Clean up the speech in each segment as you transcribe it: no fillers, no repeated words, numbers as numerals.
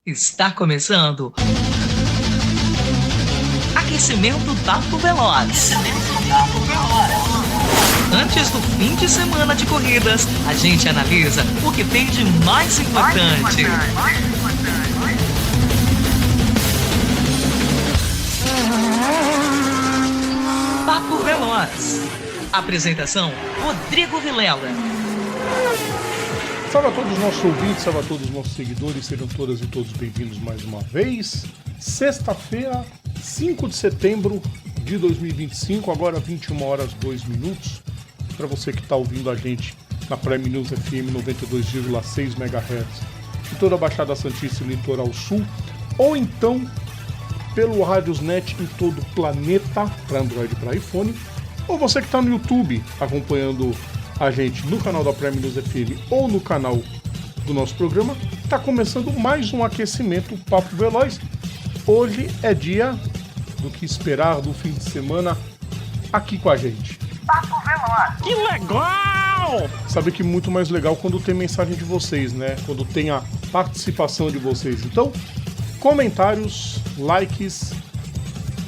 Está começando Aquecimento Papo Veloz. Antes do fim de semana de corridas, a gente analisa o que tem de mais importante. Papo Veloz. Apresentação: Rodrigo Vilela. Salve a todos os nossos ouvintes, salve a todos os nossos seguidores, sejam todas e todos bem-vindos mais uma vez. Sexta-feira, 5 de setembro de 2025, agora 21 horas 2 minutos. Para você que está ouvindo a gente na Prime News FM 92,6 MHz, em toda a Baixada Santista e Litoral Sul, ou então pelo Radiosnet em todo o planeta, para Android e para iPhone, ou você que está no YouTube acompanhando a gente no canal da Prime News FM ou no canal do nosso programa. Está começando mais um aquecimento Papo Veloz. Hoje é dia do que esperar do fim de semana aqui com a gente. Papo Veloz. Que legal! Sabe que muito mais legal quando tem mensagem de vocês, né? Quando tem a participação de vocês. Então, comentários, likes,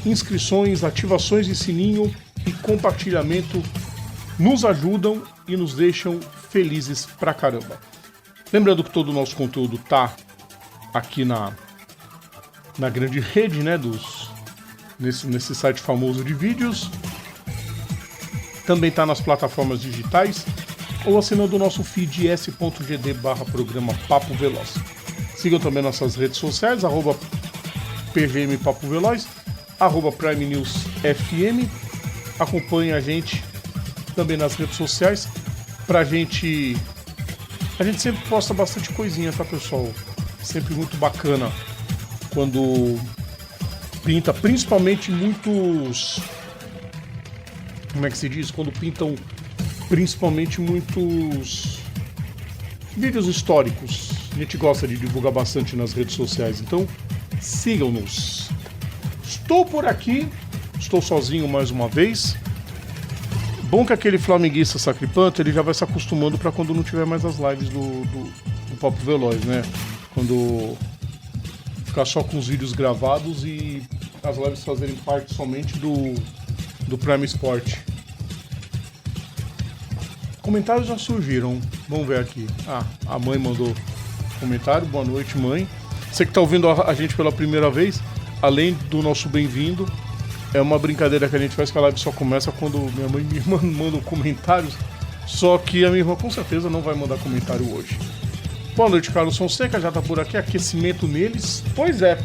inscrições, ativações de sininho e compartilhamento nos ajudam e nos deixam felizes pra caramba. Lembrando que todo o nosso conteúdo tá aqui na grande rede, né, nesse site famoso de vídeos. Também tá nas plataformas digitais ou assinando o nosso feed s.gd/programa Papo Veloz. Sigam também nossas redes sociais, @PGM Papo Veloz, @Prime News FM. Acompanhe a gente também nas redes sociais. A gente sempre posta bastante coisinha, tá, pessoal? Sempre muito bacana quando pinta, principalmente muitos... Como é que se diz? Quando pintam principalmente muitos vídeos históricos. A gente gosta de divulgar bastante nas redes sociais, então sigam-nos. Estou por aqui, estou sozinho mais uma vez. Bom que aquele flamenguista sacripanto, ele já vai se acostumando para quando não tiver mais as lives do Papo Veloz, né? Quando ficar só com os vídeos gravados e as lives fazerem parte somente do Prime Sport. Comentários já surgiram, vamos ver aqui. A mãe mandou comentário, boa noite, mãe. Você que está ouvindo a gente pela primeira vez, além do nosso bem-vindo, é uma brincadeira que a gente faz, que a live só começa quando minha mãe e minha irmã mandam comentários. Só que a minha irmã com certeza não vai mandar comentário hoje. Boa noite, Carlos Fonseca, já tá por aqui, aquecimento neles. Pois é,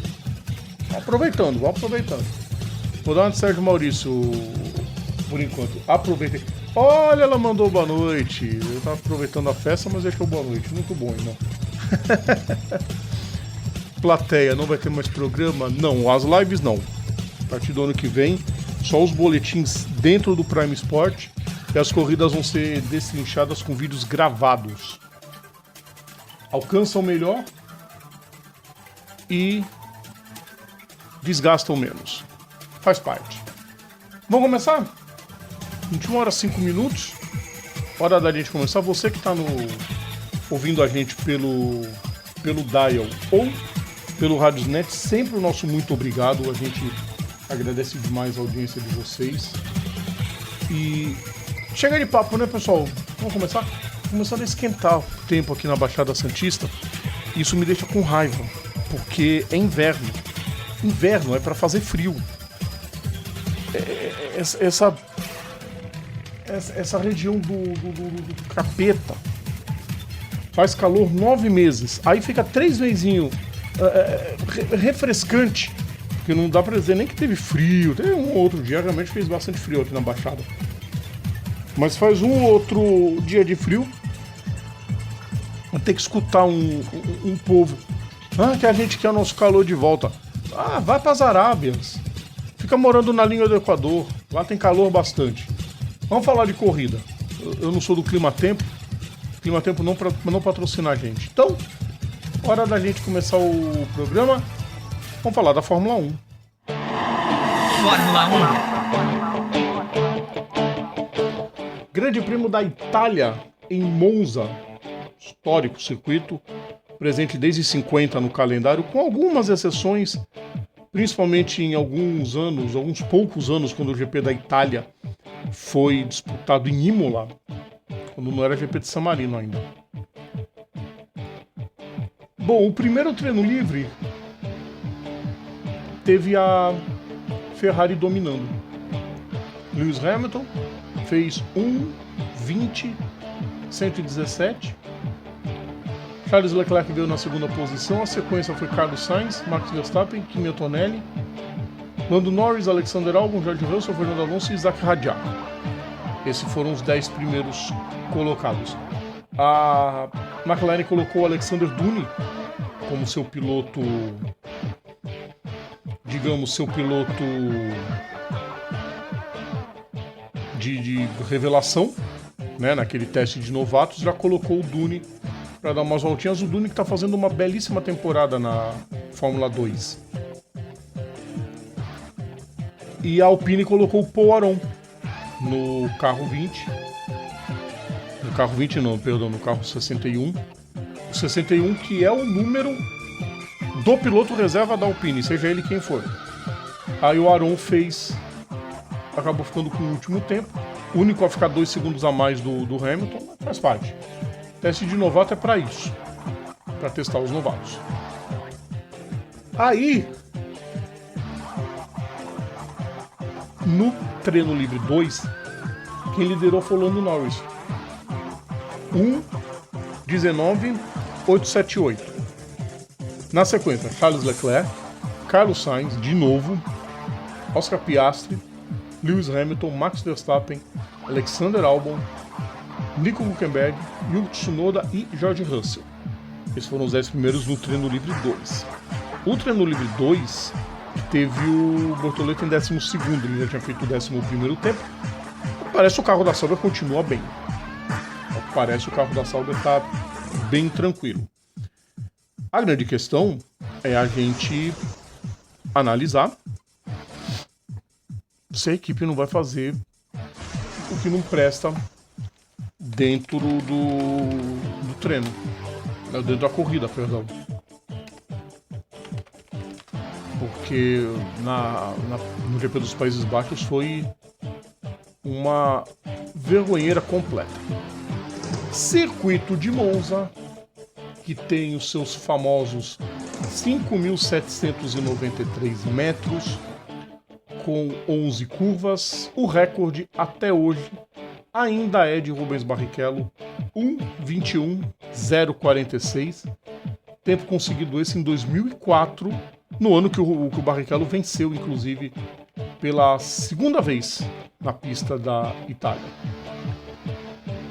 aproveitando. Vou dar uma de Sérgio Maurício por enquanto, aproveitei. Olha, ela mandou boa noite. Eu tava aproveitando a festa, mas deixou boa noite. Muito bom, irmão. Plateia, não vai ter mais programa? Não, as lives não. A partir do ano que vem, só os boletins dentro do Prime Sport e as corridas vão ser destrinchadas com vídeos gravados. Alcançam melhor e desgastam menos. Faz parte. Vamos começar? 21 horas 5 minutos. Hora da gente começar. Você que está ouvindo a gente pelo dial ou pelo Radiosnet, sempre o nosso muito obrigado. A gente agradece demais a audiência de vocês. E chega de papo, né, pessoal? Vamos começar? Começando a esquentar o tempo aqui na Baixada Santista. Isso me deixa com raiva, porque é inverno. Inverno é para fazer frio. Essa região do capeta faz calor 9 meses. Aí fica 3 mesinho refrescante. Porque não dá pra dizer nem que teve frio. Teve um outro dia, realmente fez bastante frio aqui na Baixada. Mas faz um outro dia de frio. Vai ter que escutar um povo. Que a gente quer o nosso calor de volta. Vai pras Arábias. Fica morando na linha do Equador. Lá tem calor bastante. Vamos falar de corrida. Eu não sou do Clima Tempo. Clima Tempo não patrocina a gente. Então, hora da gente começar o programa. Vamos falar da Fórmula 1. Fórmula 1. Grande Prêmio da Itália em Monza. Histórico circuito. presente desde 50 no calendário, com algumas exceções, principalmente em alguns poucos anos, quando o GP da Itália foi disputado em Imola, quando não era GP de San Marino ainda. Bom, o primeiro treino livre teve a Ferrari dominando. Lewis Hamilton fez 1:20.117. Charles Leclerc veio na segunda posição. A sequência foi Carlos Sainz, Max Verstappen, Kimi Antonelli, Lando Norris, Alexander Albon, George Russell, Fernando Alonso e Isaac Hadjar. Esses foram os 10 primeiros colocados. A McLaren colocou o Alexander Duni como seu piloto, digamos, de revelação, né, naquele teste de novatos. Já colocou o Duni para dar umas voltinhas. O Duni que está fazendo uma belíssima temporada na Fórmula 2. E a Alpine colocou o Paul Aron no carro 20. No carro 20 não, perdão, no carro 61. O 61 que é o número do piloto reserva da Alpine, seja ele quem for. Aí o Aron acabou ficando com o último tempo, único a ficar 2 segundos a mais do Hamilton, faz parte. Teste de novato é para isso, para testar os novatos. Aí, no treino livre 2, quem liderou foi o Lando Norris. 1:19.878. Na sequência, Charles Leclerc, Carlos Sainz, de novo, Oscar Piastri, Lewis Hamilton, Max Verstappen, Alexander Albon, Nico Hülkenberg, Yuki Tsunoda e George Russell. Esses foram os 10 primeiros no treino livre 2. O treino livre 2 teve o Bortoleto em 12º, ele já tinha feito o 11º tempo. Parece que o carro da Sauber continua bem. Parece que o carro da Sauber está bem tranquilo. A grande questão é a gente analisar se a equipe não vai fazer o que não presta dentro do treino, dentro da corrida, perdão. Porque no GP dos Países Baixos foi uma vergonheira completa. Circuito de Monza, que tem os seus famosos 5.793 metros, com 11 curvas. O recorde até hoje ainda é de Rubens Barrichello, 1:21.046. Tempo conseguido esse em 2004, no ano que o Barrichello venceu, inclusive, pela segunda vez na pista da Itália.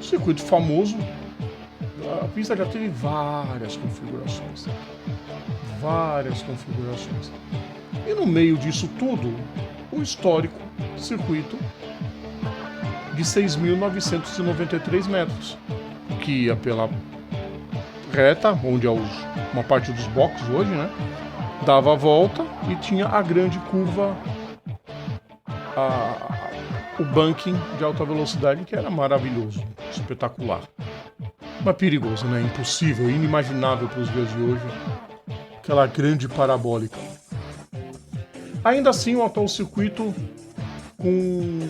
Circuito famoso. A pista já teve várias configurações. E no meio disso tudo, o histórico circuito de 6.993 metros, que ia pela reta, onde é uma parte dos boxes hoje, né? Dava a volta e tinha a grande curva, o banking de alta velocidade, que era maravilhoso, espetacular. Mas perigoso, né? Impossível, inimaginável para os dias de hoje. Aquela grande parabólica. Ainda assim, o atual circuito com,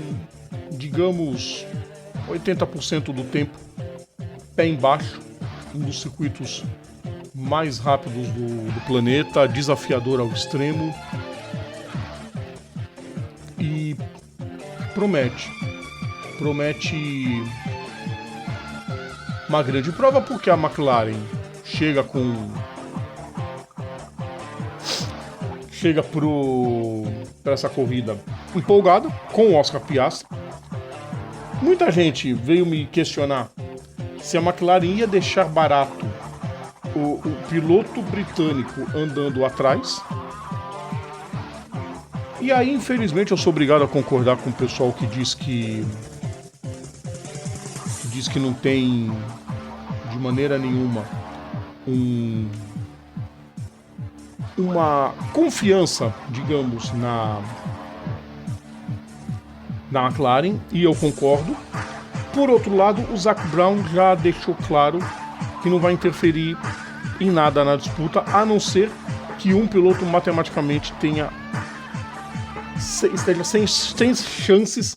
digamos, 80% do tempo pé embaixo, um dos circuitos mais rápidos do planeta, desafiador ao extremo, e promete uma grande prova, porque a McLaren chega para essa corrida empolgada com o Oscar Piastri. Muita gente veio me questionar se a McLaren ia deixar barato o piloto britânico andando atrás. E aí, infelizmente, eu sou obrigado a concordar com o pessoal que diz que não tem de maneira nenhuma uma confiança, digamos, na McLaren, e eu concordo. Por outro lado, o Zac Brown já deixou claro que não vai interferir em nada na disputa, a não ser que um piloto matematicamente esteja sem chances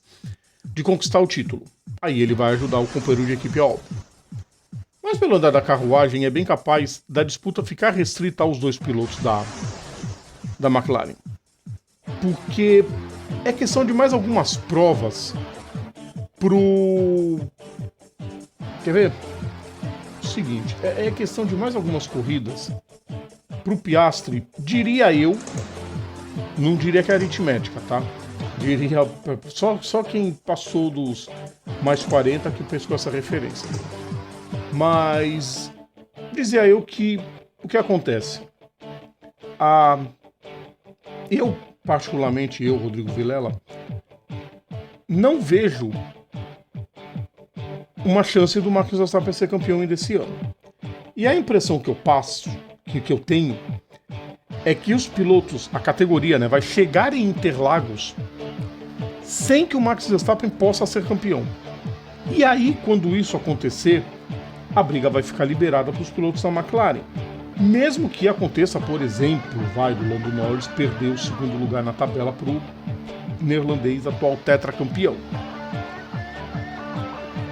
de conquistar o título. Aí ele vai ajudar o companheiro de equipe, óbvio. Mas pelo andar da carruagem, é bem capaz da disputa ficar restrita aos dois pilotos da McLaren. Porque é questão de mais algumas provas pro... Quer ver? O seguinte, é questão de mais algumas corridas pro Piastri, diria eu, não diria que é aritmética, tá? Diria, só quem passou dos mais 40 que pescou essa referência. Mas dizia eu que o que acontece? Eu, particularmente, Rodrigo Vilela, não vejo uma chance do Max Verstappen ser campeão ainda esse ano. E a impressão que eu passo, que eu tenho, é que os pilotos, a categoria, né, vai chegar em Interlagos sem que o Max Verstappen possa ser campeão. E aí, quando isso acontecer, a briga vai ficar liberada para os pilotos da McLaren. Mesmo que aconteça, por exemplo, do Lando Norris perder o segundo lugar na tabela para o neerlandês atual tetracampeão.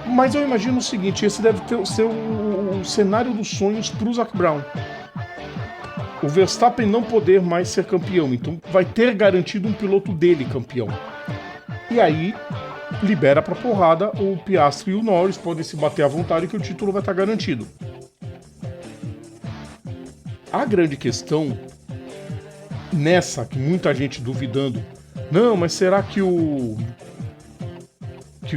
Mas eu imagino o seguinte, esse deve ser o cenário dos sonhos para o Zac Brown. O Verstappen não poder mais ser campeão, então vai ter garantido um piloto dele campeão. E aí, libera pra porrada, o Piastri e o Norris podem se bater à vontade que o título vai estar garantido. A grande questão, nessa, que muita gente duvidando, não, mas será que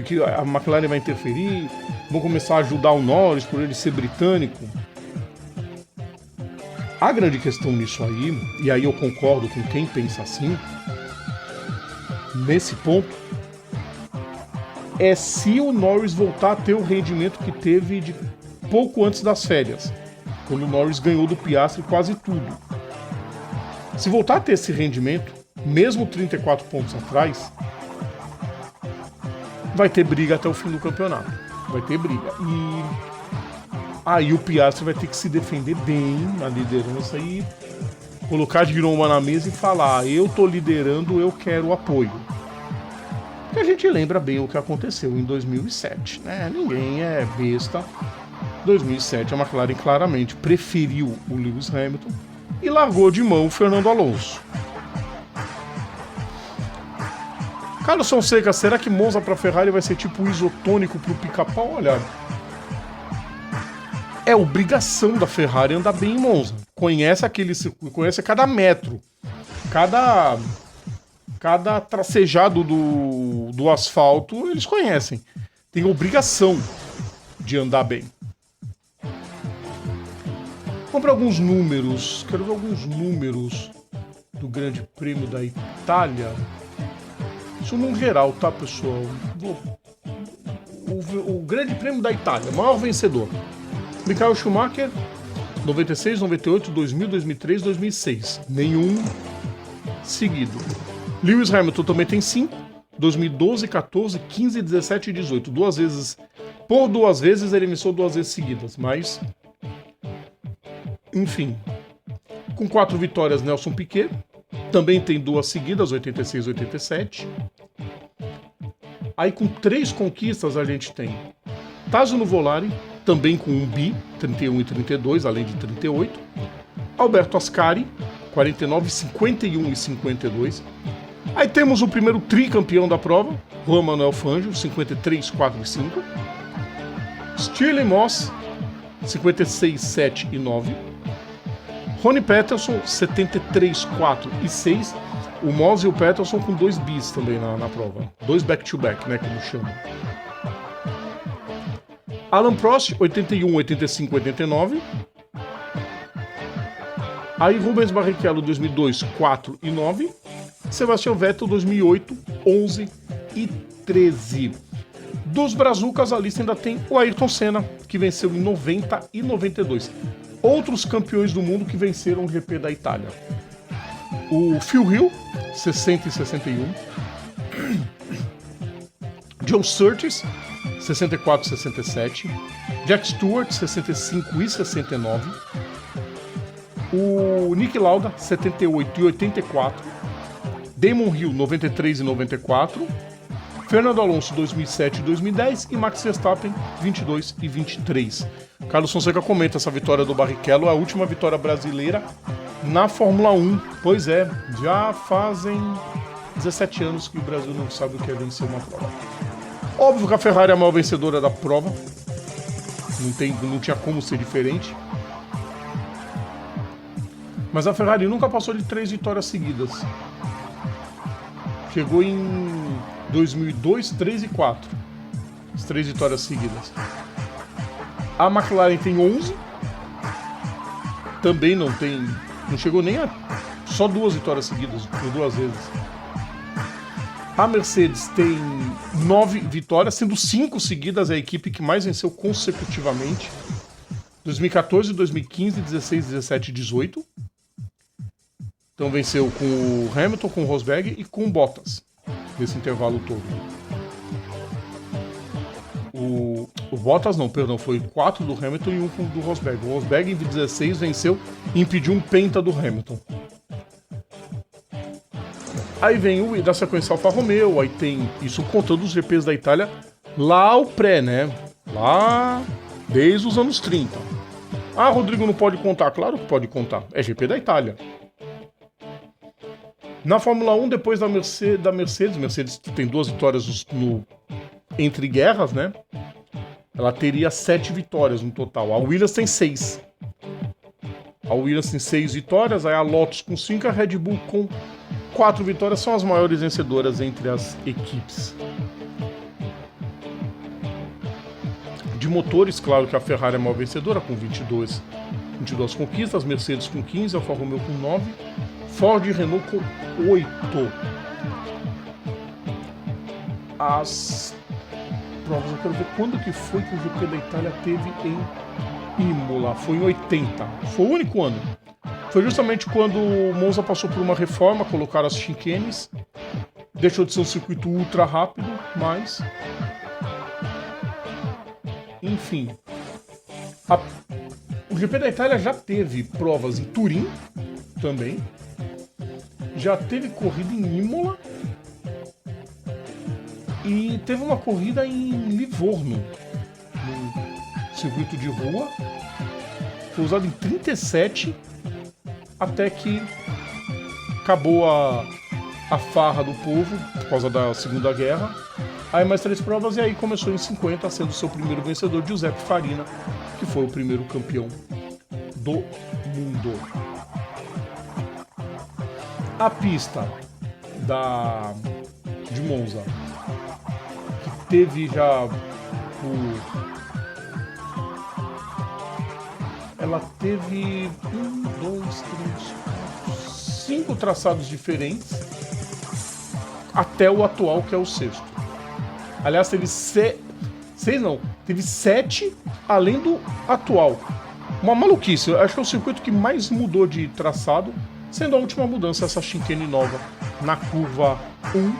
que a McLaren vai interferir? Vão começar a ajudar o Norris por ele ser britânico? A grande questão nisso aí, e aí eu concordo com quem pensa assim, nesse ponto, é se o Norris voltar a ter o rendimento que teve de pouco antes das férias, quando o Norris ganhou do Piastri quase tudo. Se voltar a ter esse rendimento, mesmo 34 pontos atrás, vai ter briga até o fim do campeonato. Vai ter briga. E aí o Piastri vai ter que se defender bem na liderança e colocar a giromba na mesa e falar: eu tô liderando, eu quero apoio. Porque a gente lembra bem o que aconteceu em 2007, né? Ninguém é besta. Em 2007 a McLaren claramente preferiu o Lewis Hamilton e largou de mão o Fernando Alonso. Carlos Fonseca, será que Monza para Ferrari vai ser tipo um isotônico pro pica-pau? Olha, é obrigação da Ferrari andar bem em Monza. Conhece aquele circuito, conhece cada metro, cada tracejado do asfalto, eles conhecem. Tem obrigação de andar bem. Vamos para alguns números. Quero ver alguns números do Grande Prêmio da Itália. Isso num geral, tá, pessoal? O Grande Prêmio da Itália, maior vencedor. Michael Schumacher, 96, 98, 2000, 2003, 2006. Nenhum seguido. Lewis Hamilton também tem 5. 2012, 14, 15, 17 e 18. Por duas vezes ele venceu 2 vezes seguidas, mas... Enfim. Com 4 vitórias, Nelson Piquet. Também tem 2 seguidas, 86 e 87. Aí com 3 conquistas a gente tem Tazio Nuvolari, também com 1 bi, 31 e 32, além de 38. Alberto Ascari, 49, 51 e 52. Aí temos o primeiro tricampeão da prova, Juan Manuel Fangio, 53, 4 e 5. Stirling Moss, 56, 7 e 9. Ronnie Peterson, 73, 4 e 6. O Moss e o Peterson com 2 bis também na prova. 2 back-to-back, né, como chama. Alan Prost, 81, 85, 89. Aí Rubens Barrichello, 2002, 4 e 9. Sebastian Vettel, 2008, 11 e 13. Dos Brazucas, a lista ainda tem o Ayrton Senna, que venceu em 90 e 92. Outros campeões do mundo que venceram o GP da Itália. O Phil Hill, 60 e 61. John Surtees, 64 e 67. Jack Stewart, 65 e 69. O Niki Lauda, 78 e 84. Damon Hill, 93 e 94. Fernando Alonso, 2007 e 2010. E Max Verstappen, 22 e 23. Carlos Fonseca comenta essa vitória do Barrichello, a última vitória brasileira na Fórmula 1. Pois é, já fazem 17 anos que o Brasil não sabe o que é vencer uma prova. Óbvio que a Ferrari é a maior vencedora da prova. Não tinha como ser diferente. Mas a Ferrari nunca passou de 3 vitórias seguidas. Chegou em 2002, 3 e 4. As 3 vitórias seguidas. A McLaren tem 11. Também não chegou nem a só 2 vitórias seguidas, por 2 vezes. A Mercedes tem 9 vitórias, sendo 5 seguidas, é a equipe que mais venceu consecutivamente. 2014, 2015, 16, 17 e 18. Então venceu com o Hamilton, com o Rosberg e com o Bottas, nesse intervalo todo. O Bottas não, perdão, foi 4 do Hamilton e 1 do Rosberg. O Rosberg em 16 venceu e impediu um penta do Hamilton. Aí vem da sequência Alfa Romeo, aí tem isso contando os GPs da Itália, lá o pré, né? Lá desde os anos 30. Ah, Rodrigo, não pode contar. Claro que pode contar, é GP da Itália. Na Fórmula 1, depois da Mercedes tem 2 vitórias entre guerras, né? Ela teria 7 vitórias no total. A Williams tem 6. A Williams tem 6 vitórias, aí a Lotus com 5, a Red Bull com 4 vitórias. São as maiores vencedoras entre as equipes. De motores, claro que a Ferrari é a maior vencedora, com 22 conquistas, Mercedes com 15, Alfa Romeo com 9, Ford e Renault com 8. As provas, eu quero ver quando que foi que o GP da Itália teve em Imola. Foi em 80. Foi o único ano. Foi justamente quando o Monza passou por uma reforma, colocaram as chicanes. Deixou de ser um circuito ultra rápido, mas... Enfim. O GP da Itália já teve provas em Turim, também. Já teve corrida em Imola. E teve uma corrida em Livorno, no circuito de rua. Foi usado em 37, até que acabou a farra do povo, por causa da Segunda Guerra. Aí mais 3 provas, e aí começou em 50, sendo seu primeiro vencedor, Giuseppe Farina, que foi o primeiro campeão do mundo. A pista de Monza, que teve já ela teve 5 traçados diferentes até o atual, que é o 6º. Aliás, teve 7 além do atual. Uma maluquice. Eu acho que é o circuito que mais mudou de traçado, sendo a última mudança essa chicane nova na curva 1,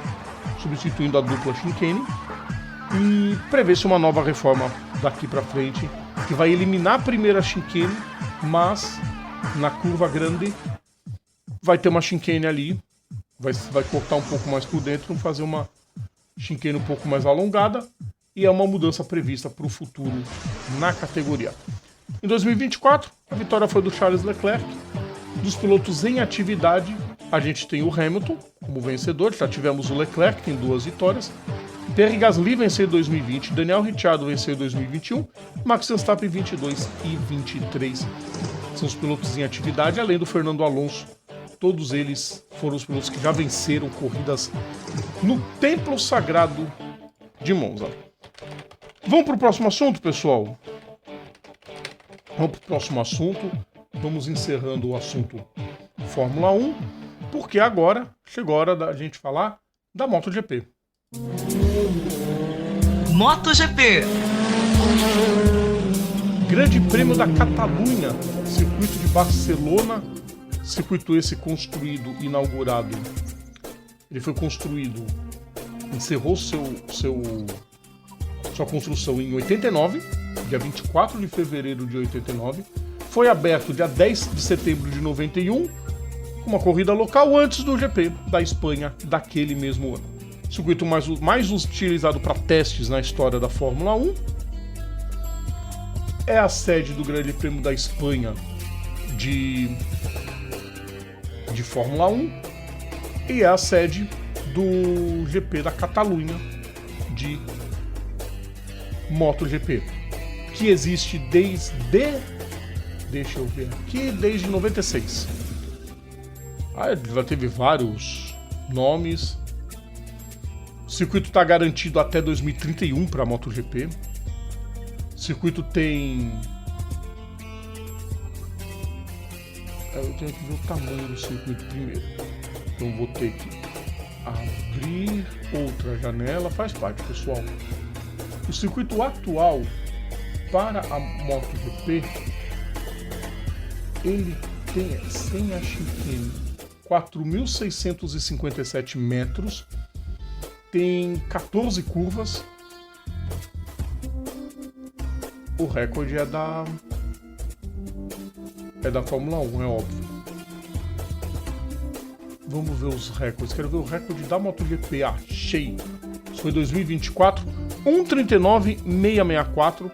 substituindo a dupla chicane. E prevê-se uma nova reforma daqui pra frente, que vai eliminar a primeira chicane, mas na curva grande vai ter uma chicane ali, vai cortar um pouco mais por dentro, fazer uma chicane um pouco mais alongada, e é uma mudança prevista para o futuro na categoria. Em 2024, a vitória foi do Charles Leclerc. Dos pilotos em atividade, a gente tem o Hamilton como vencedor, já tivemos o Leclerc, tem 2 vitórias. Pierre Gasly venceu em 2020, Daniel Ricciardo venceu em 2021, Max Verstappen 22 e 23. São os pilotos em atividade, além do Fernando Alonso. Todos eles foram os pilotos que já venceram corridas no Templo Sagrado de Monza. Vamos para o próximo assunto, pessoal? Vamos para o próximo assunto. Vamos encerrando o assunto Fórmula 1, porque agora chegou a hora da gente falar da MotoGP. MotoGP. Grande Prêmio da Catalunha, circuito de Barcelona, circuito esse construído, inaugurado. Ele foi construído, encerrou sua construção em 89, dia 24 de fevereiro de 89. foi aberto dia 10 de setembro de 91, uma corrida local antes do GP da Espanha daquele mesmo ano. Circuito mais utilizado para testes na história da Fórmula 1. É a sede do Grande Prêmio da Espanha de Fórmula 1 e é a sede do GP da Catalunha de MotoGP, que existe deixa eu ver aqui, desde 96. Já teve vários nomes. O circuito está garantido até 2031 para a MotoGP. O circuito tem... Eu tenho que ver o tamanho do circuito primeiro. Então vou ter que abrir outra janela. Faz parte, pessoal. O circuito atual para a MotoGP, ele tem, sem a chicane, 4.657 metros, tem 14 curvas. O recorde é da Fórmula 1, é óbvio. Vamos ver os recordes. Quero ver o recorde da MotoGP. Achei. Isso foi 2024. 1:39.664.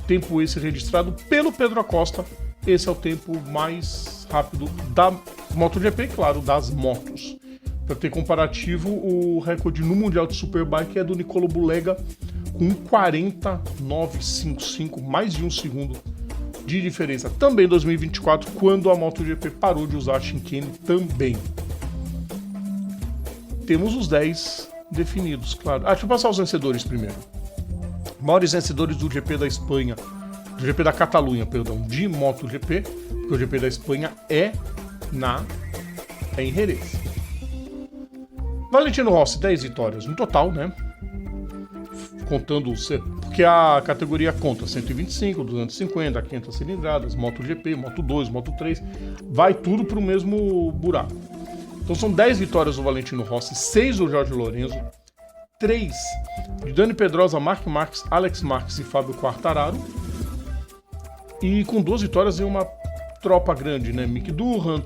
Tempo esse registrado pelo Pedro Acosta. Esse é o tempo mais rápido da MotoGP, claro, das motos. Para ter comparativo, o recorde no Mundial de Superbike é do Nicolo Bulega, com 49.555, mais de um segundo de diferença. Também em 2024, quando a MotoGP parou de usar a chicane também. Temos os 10 definidos, claro. Deixa eu passar os vencedores primeiro. Maiores vencedores do GP da Espanha, do GP da Catalunha, perdão, de MotoGP, porque o GP da Espanha é em Jerez. Valentino Rossi, 10 vitórias no total, né? Contando, porque a categoria conta 125, 250, 500 cilindradas, MotoGP, Moto2, Moto3, vai tudo pro mesmo buraco. Então são 10 vitórias do Valentino Rossi, 6 do Jorge Lorenzo, 3 de Dani Pedrosa, Marc Marques, Alex Marques e Fábio Quartararo. E com 2 vitórias em uma tropa grande, né? Mick Durham,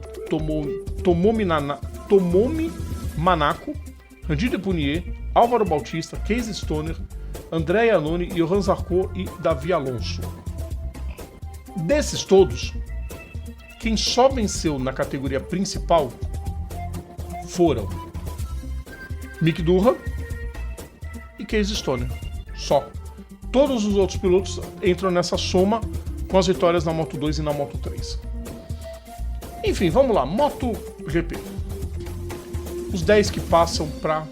Tomomi Manaco, Randy Depunier, Álvaro Bautista, Casey Stoner, André Iannone, Johan Zarco e Davi Alonso. Desses todos, quem só venceu na categoria principal foram Mick Durham e Casey Stoner. Só. Todos os outros pilotos entram nessa soma com as vitórias na Moto2 e na Moto3. Enfim, vamos lá. MotoGP. Os 10 que passam para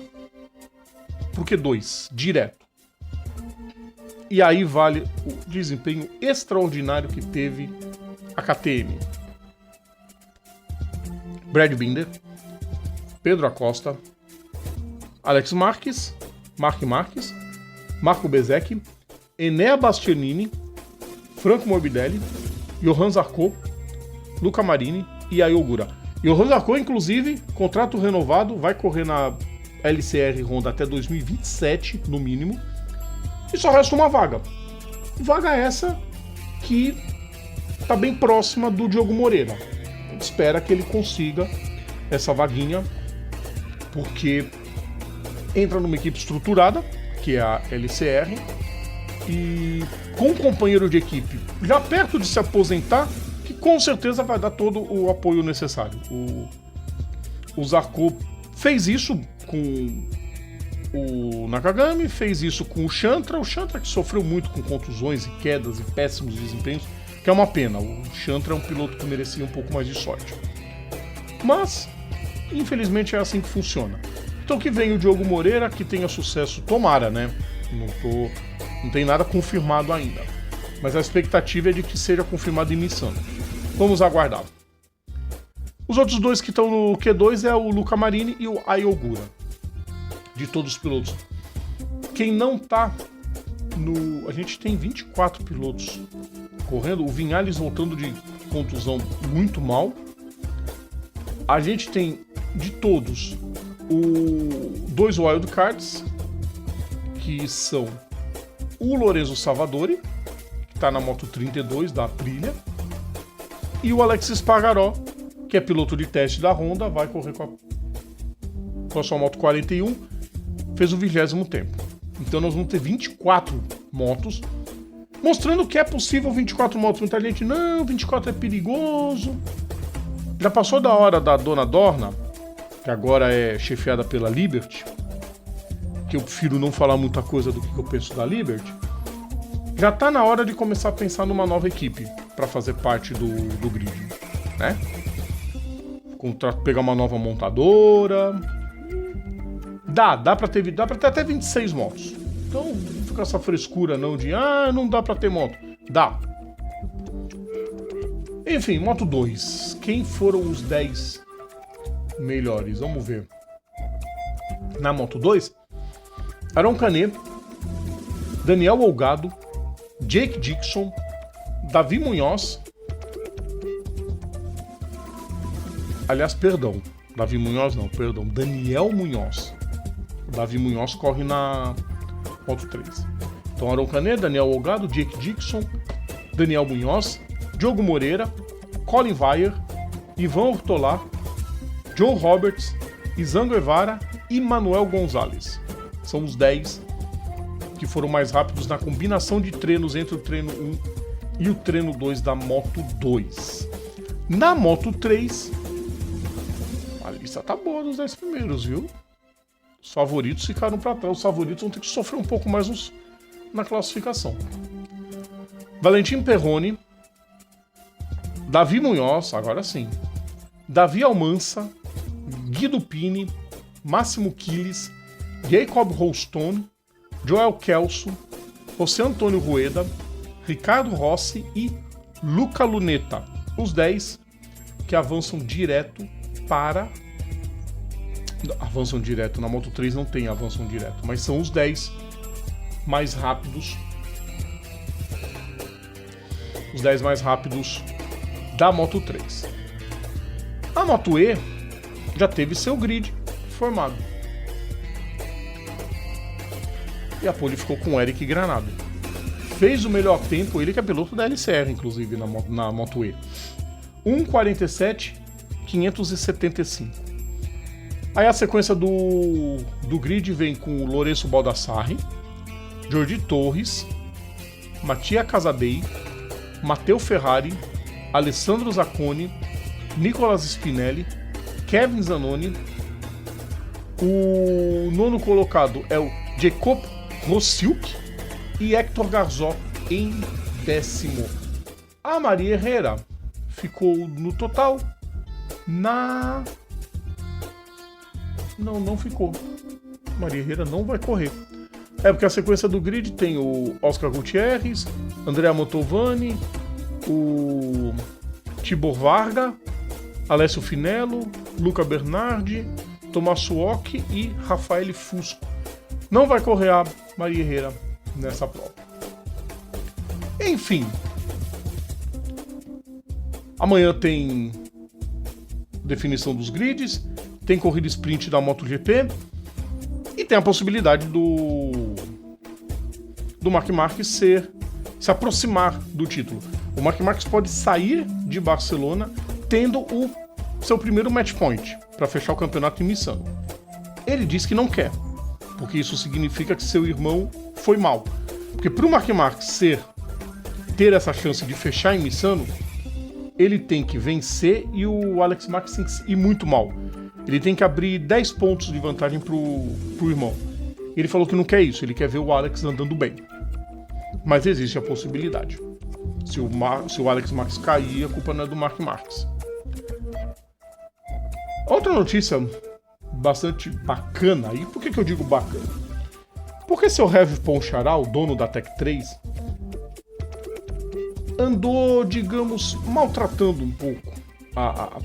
o Q2, direto. E aí vale o desempenho extraordinário que teve a KTM. Brad Binder, Pedro Acosta, Alex Marques, Marc Marques, Marco Bezzecchi, Enea Bastianini, Franco Morbidelli, Johan Zarco, Luca Marini e Ayogura. Johan Zarco, inclusive, contrato renovado, vai correr na LCR Honda até 2027, no mínimo, e só resta uma vaga. Vaga essa que está bem próxima do Diogo Moreira. A gente espera que ele consiga essa vaguinha, porque entra numa equipe estruturada, que é a LCR, e com um companheiro de equipe já perto de se aposentar, que com certeza vai dar todo o apoio necessário. O Zarco fez isso com o Nakagami, fez isso com o Chantra que sofreu muito com contusões e quedas e péssimos desempenhos, que é uma pena. O Chantra é um piloto que merecia um pouco mais de sorte. Mas, infelizmente, é assim que funciona. Então que vem o Diogo Moreira, que tenha sucesso, tomara, né? Não tem nada confirmado ainda. Mas a expectativa é de que seja confirmado em Misano. Vamos aguardar. Os outros dois que estão no Q2 é o Luca Marini e o Ayogura. De todos os pilotos. Quem não tá no... A gente tem 24 pilotos correndo. O Vinhales voltando de contusão muito mal. A gente tem, de todos, dois wildcards, que são o Lorenzo Savadori, que está na Moto 32 da Aprilia, E o Alex Espargaró, que é piloto de teste da Honda, vai correr com a sua moto 41, fez o 20º tempo. Então nós vamos ter 24 motos, mostrando que é possível 24 motos. Muita gente, não, 24 é perigoso. Já passou da hora da Dona Dorna, que agora é chefiada pela Liberty, que eu prefiro não falar muita coisa do que eu penso da Liberty. Já tá na hora de começar a pensar numa nova equipe para fazer parte do grid, né? Pegar uma nova montadora. Dá pra ter até 26 motos. Então não fica essa frescura não de não dá pra ter moto. Dá. Enfim, Moto 2. Quem foram os 10 melhores? Vamos ver. Na Moto 2, Aron Canet, Daniel Olgado, Jake Dixon, Davi Munhoz. Aliás, perdão. Davi Munhoz não, perdão. Daniel Munhoz. Davi Munhoz corre na Moto 3. Então, Aron Canet, Daniel Olgado, Jake Dixon, Daniel Munhoz, Diogo Moreira, Colin Vayer, Ivan Ortolá, Joe Roberts, Izan Guevara e Manuel Gonzalez. São os 10 que foram mais rápidos na combinação de treinos entre o treino 1 e o treino 2 da Moto 2. Na Moto 3, a lista tá boa dos 10 primeiros, viu? Os favoritos ficaram para trás. Os favoritos vão ter que sofrer um pouco mais na classificação. Valentim Perrone, Davi Munhoz, agora sim, Davi Almansa, Guido Pini, Máximo Quiles, Jacob Holstone, Joel Kelso, José Antônio Rueda, Ricardo Rossi e Luca Luneta. Os 10 que avançam direto para... Avançam direto, na Moto 3 não tem avançam direto, mas são os 10 mais rápidos. Os 10 mais rápidos da Moto 3. A Moto E já teve seu grid formado. E a pole ficou com o Eric Granado. Fez o melhor tempo, ele que é piloto da LCR, inclusive, na Moto E. 1:47.575. Aí a sequência do grid vem com o Lourenço Baldassarri, Jordi Torres, Mattia Casadei, Matteo Ferrari, Alessandro Zacconi, Nicolas Spinelli, Kevin Zanoni. O nono colocado é o Jacob Rossilk e Hector Garzó em 10º. A Maria Herrera ficou no total na... Não ficou. Maria Herrera não vai correr. É porque a sequência do grid tem o Oscar Gutierrez, Andrea Mantovani, o Tibor Varga, Alessio Finello, Luca Bernardi, Tomás Suoc e Rafael Fusco. Não vai correr a Maria Herrera nessa prova. Enfim. Amanhã tem definição dos grids, tem corrida sprint da MotoGP e tem a possibilidade do Marc Marquez se aproximar do título. O Marc Marquez pode sair de Barcelona tendo o seu primeiro match point para fechar o campeonato em Misano. Ele diz que não quer, porque isso significa que seu irmão foi mal. Porque para o Marc Marquez ter essa chance de fechar em Misano, ele tem que vencer e o Alex Marquez tem que ir muito mal. Ele tem que abrir 10 pontos de vantagem pro irmão. Ele falou que não quer isso, ele quer ver o Alex andando bem. Mas existe a possibilidade. Se o Alex Marquez cair, a culpa não é do Marc Marquez. Outra notícia bastante bacana, e por que eu digo bacana? Porque seu Rev Poncharal, dono da Tech 3, andou, digamos, maltratando um pouco,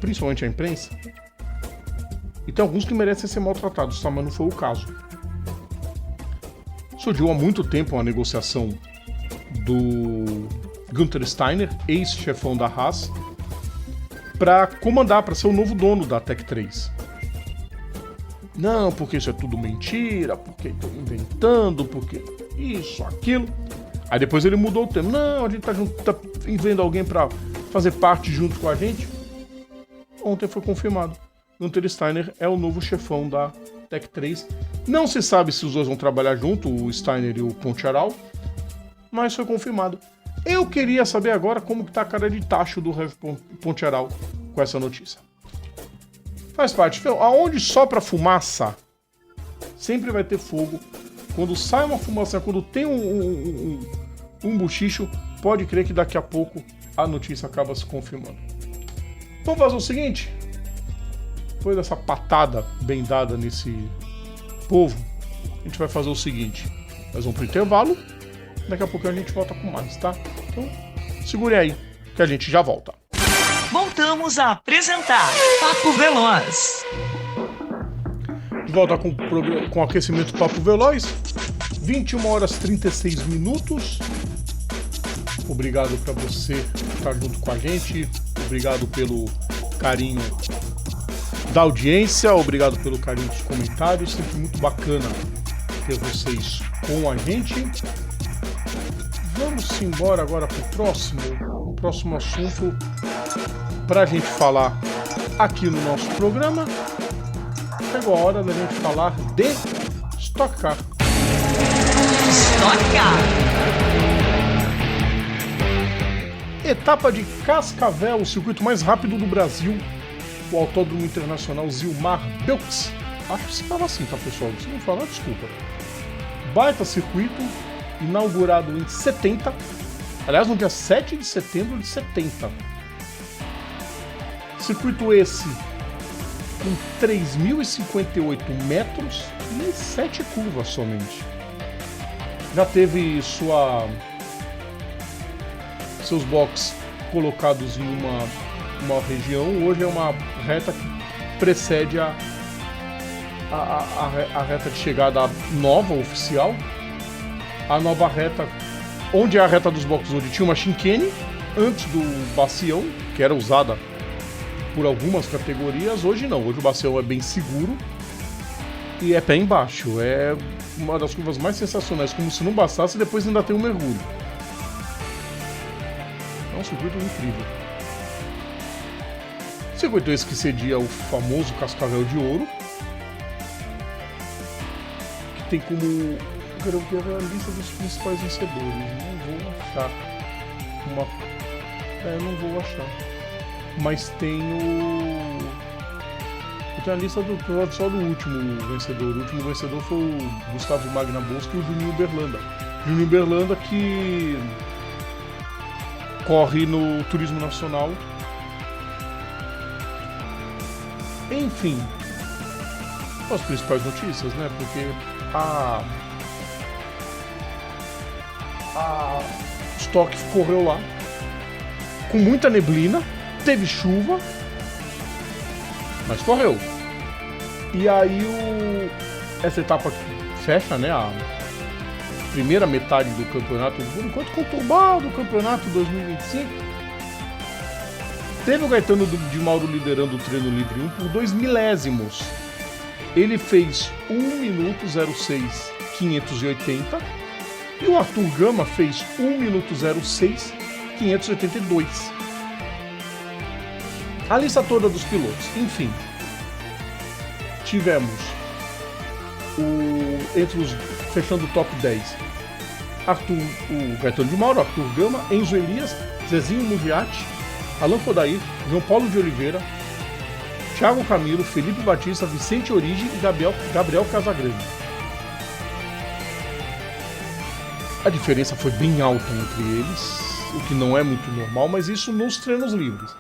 principalmente a imprensa. E tem alguns que merecem ser maltratados, tá? Mas não foi o caso. Surgiu há muito tempo uma negociação do Günther Steiner, ex-chefão da Haas, para comandar, para ser o novo dono da Tech 3. Não, porque isso é tudo mentira, porque estão inventando, porque isso, aquilo. Aí depois ele mudou o tema. Não, a gente tá vendo alguém para fazer parte junto com a gente, ontem foi confirmado. Gunter Steiner é o novo chefão da Tech 3. Não se sabe se os dois vão trabalhar junto, o Steiner e o Poncharal, mas foi confirmado. Eu queria saber agora como que tá a cara de tacho do Heavy Poncharal com essa notícia. Faz parte. Então, aonde sopra fumaça, sempre vai ter fogo. Quando sai uma fumaça, quando tem um buchicho, pode crer que daqui a pouco a notícia acaba se confirmando. Vamos fazer o seguinte. Depois dessa patada bem dada nesse povo, a gente vai fazer o seguinte. Nós vamos pro intervalo. Daqui a pouco a gente volta com mais, tá? Então, segure aí, que a gente já volta. Voltamos a apresentar Papo Veloz. De volta com o aquecimento Papo Veloz. 21 horas 36 minutos. Obrigado para você estar junto com a gente. Obrigado pelo carinho da audiência. Obrigado pelo carinho dos comentários. Sempre muito bacana ter vocês com a gente. Vamos embora agora para o próximo assunto para a gente falar aqui no nosso programa. Chegou a hora da gente falar de Stock Car. Stock Car. Etapa de Cascavel, o circuito mais rápido do Brasil. O Autódromo Internacional Zilmar Belks. Acho que se fala assim, tá, pessoal? Se não falar, desculpa. Baita circuito, inaugurado em 70. Aliás, no dia 7 de setembro de 70. Circuito esse com 3.058 metros e 7 curvas somente. Já teve seus boxes colocados em uma região. Hoje é uma reta que precede a reta de chegada nova, oficial. A nova reta, onde é a reta dos boxes, onde tinha uma chicane antes do bacião, que era usada por algumas categorias. Hoje não, hoje o bacião é bem seguro e é pé embaixo. É uma das curvas mais sensacionais, como se não bastasse, depois ainda tem um mergulho. É um circuito incrível. Circuito esse que cedia o famoso Cascavel de Ouro, que tem como... Eu quero ver a lista dos principais vencedores. Não vou achar não vou achar. Mas tem eu tenho a lista só do último vencedor. O último vencedor foi o Gustavo Magna Bosco e o Juninho Berlanda. Juninho Berlanda, que corre no Turismo Nacional. Enfim, as principais notícias, né? Porque a Stock correu lá com muita neblina, teve chuva, mas correu. E aí essa etapa fecha, né, a primeira metade do campeonato, por enquanto conturbado, o campeonato 2025. Teve o Gaetano de Mauro liderando o treino livre 1 por 2 milésimos. Ele fez 1 minuto 06 580 e o Arthur Gama fez 1 minuto 06 582. A lista toda dos pilotos. Enfim, tivemos fechando o top 10, o Gaetano de Mauro, Arthur Gama, Enzo Elias, Zezinho Mugiati, Alan Kodair, João Paulo de Oliveira, Thiago Camilo, Felipe Batista, Vicente Origi e Gabriel Casagrande. A diferença foi bem alta entre eles, o que não é muito normal, mas isso nos treinos livres.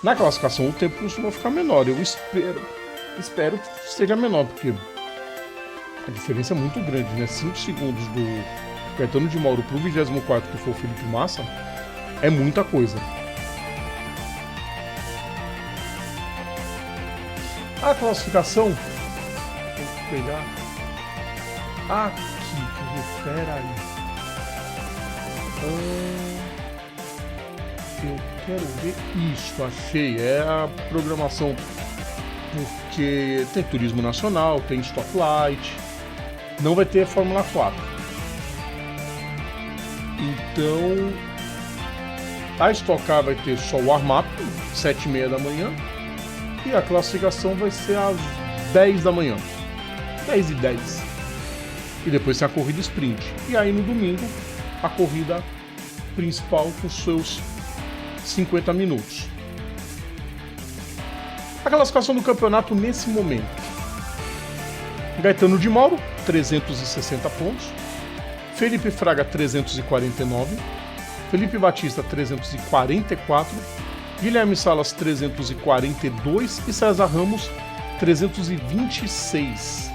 Na classificação o tempo costuma ficar menor. Eu espero que seja menor, porque a diferença é muito grande, né? 5 segundos do Gaetano de Mauro pro 24º, que foi o Felipe Massa, é muita coisa. A classificação, tem que pegar aqui, peraí. Eu quero ver isso, achei. É a programação, porque tem Turismo Nacional, tem Stocklight, não vai ter Fórmula 4. Então, A Stock Car vai ter só o warm-up, 7h30 da manhã. E a classificação vai ser às 10 da manhã. 10h10. E depois tem a corrida sprint. E aí no domingo, a corrida principal com seus 50 minutos. A classificação do campeonato nesse momento. Gaetano de Mauro, 360 pontos. Felipe Fraga, 349. Felipe Batista, 344. Guilherme Salas, 342. E César Ramos, 326.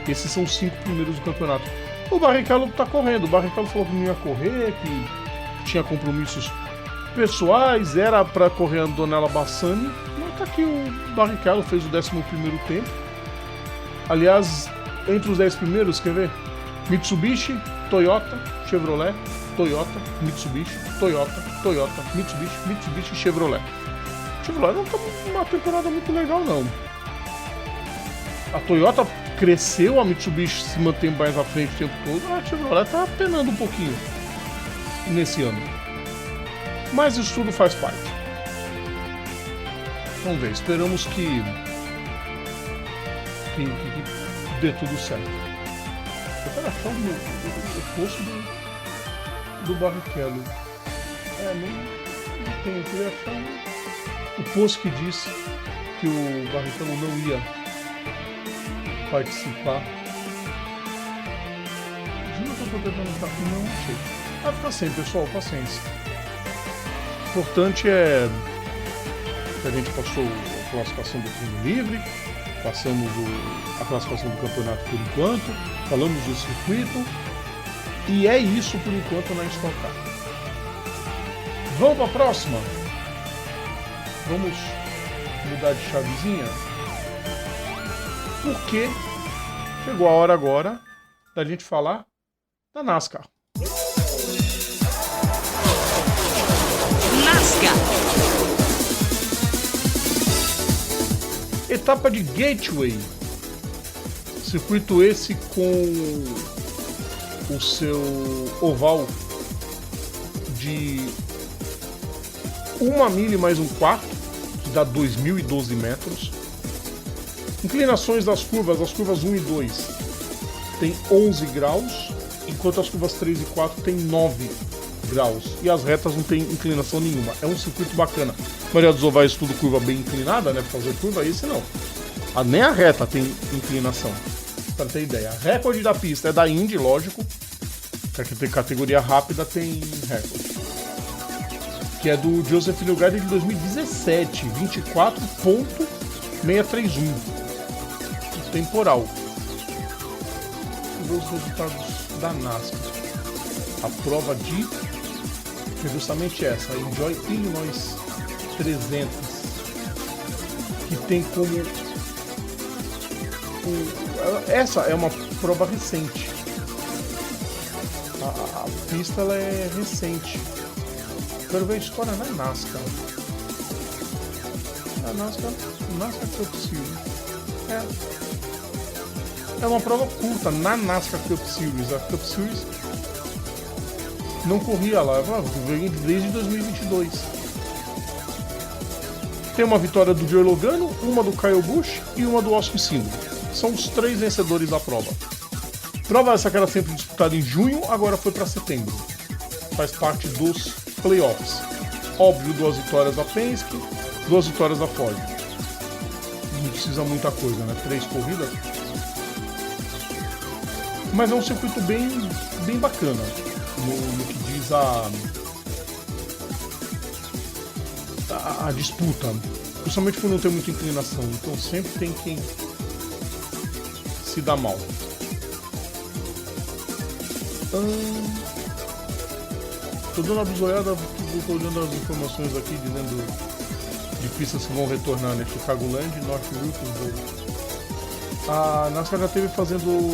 Esses são os 5 primeiros do campeonato. O Barrichello tá correndo. O Barrichello falou que não ia correr, que tinha compromissos pessoais, era para correr a Antonella Bassani. Mas tá aqui o Barrichello, fez o 11º tempo. Aliás, entre os 10 primeiros, quer ver? Mitsubishi, Toyota, Chevrolet, Toyota, Mitsubishi, Toyota, Toyota, Mitsubishi, Mitsubishi, Chevrolet. Chevrolet não tá uma temporada muito legal, não. A Toyota cresceu, a Mitsubishi se mantém mais à frente o tempo todo. A Chevrolet tá penando um pouquinho nesse ano. Mas isso tudo faz parte. Vamos ver, esperamos que dê tudo certo. Eu quero achar o posto do Barrichello. Não tem. Eu queria achar o post que disse que o Barrichello não ia participar. Juro que eu tô tentando estar aqui, não achei. Vai ficar sem, pessoal, paciência. O importante é que a gente passou a classificação do treino livre, passamos a classificação do campeonato por enquanto, falamos do circuito, e é isso por enquanto na Stock Car. Vamos para a próxima? Vamos mudar de chavezinha? Porque chegou a hora agora da gente falar da NASCAR. NASCAR. Etapa de Gateway. Circuito esse com o seu oval de 1 milha mais um quarto, que dá 2.012 metros. Inclinações das curvas, as curvas 1 e 2 tem 11 graus, enquanto as curvas 3 e 4 tem 9 graus. E as retas não tem inclinação nenhuma. É um circuito bacana. A maioria dos ovais tudo curva bem inclinada, né? Pra fazer curva, esse não. Nem a reta tem inclinação. Pra ter ideia. A recorde da pista é da Indy, lógico. Que tem categoria rápida, tem recorde. Que é do Joseph Newgarden de 2017, 24.631. Temporal. Vou ver os resultados da NASCAR. A prova de é justamente essa, a Enjoy Illinois 300, que tem como essa é uma prova recente. A pista ela é recente. Quero ver a história na NASCAR. A NASCAR Cup Series. É uma prova curta na NASCAR Cup Series. A Cup Series não corria lá, desde 2022. Tem uma vitória do Joey Logano, uma do Kyle Busch e uma do Austin Cindric. São os 3 vencedores da prova. Prova essa que era sempre disputada em junho, agora foi para setembro. Faz parte dos playoffs. Óbvio, 2 vitórias da Penske, 2 vitórias da Ford. Não precisa muita coisa, né? 3 corridas. Mas é um circuito bem bacana no que diz a disputa, principalmente por não ter muita inclinação, então sempre tem quem se dá mal. Tô dando uma bisoiada, tô olhando as informações aqui dizendo de pistas que vão retornar, né? Chicagoland, North Wilkesboro. A NASCAR já esteve fazendo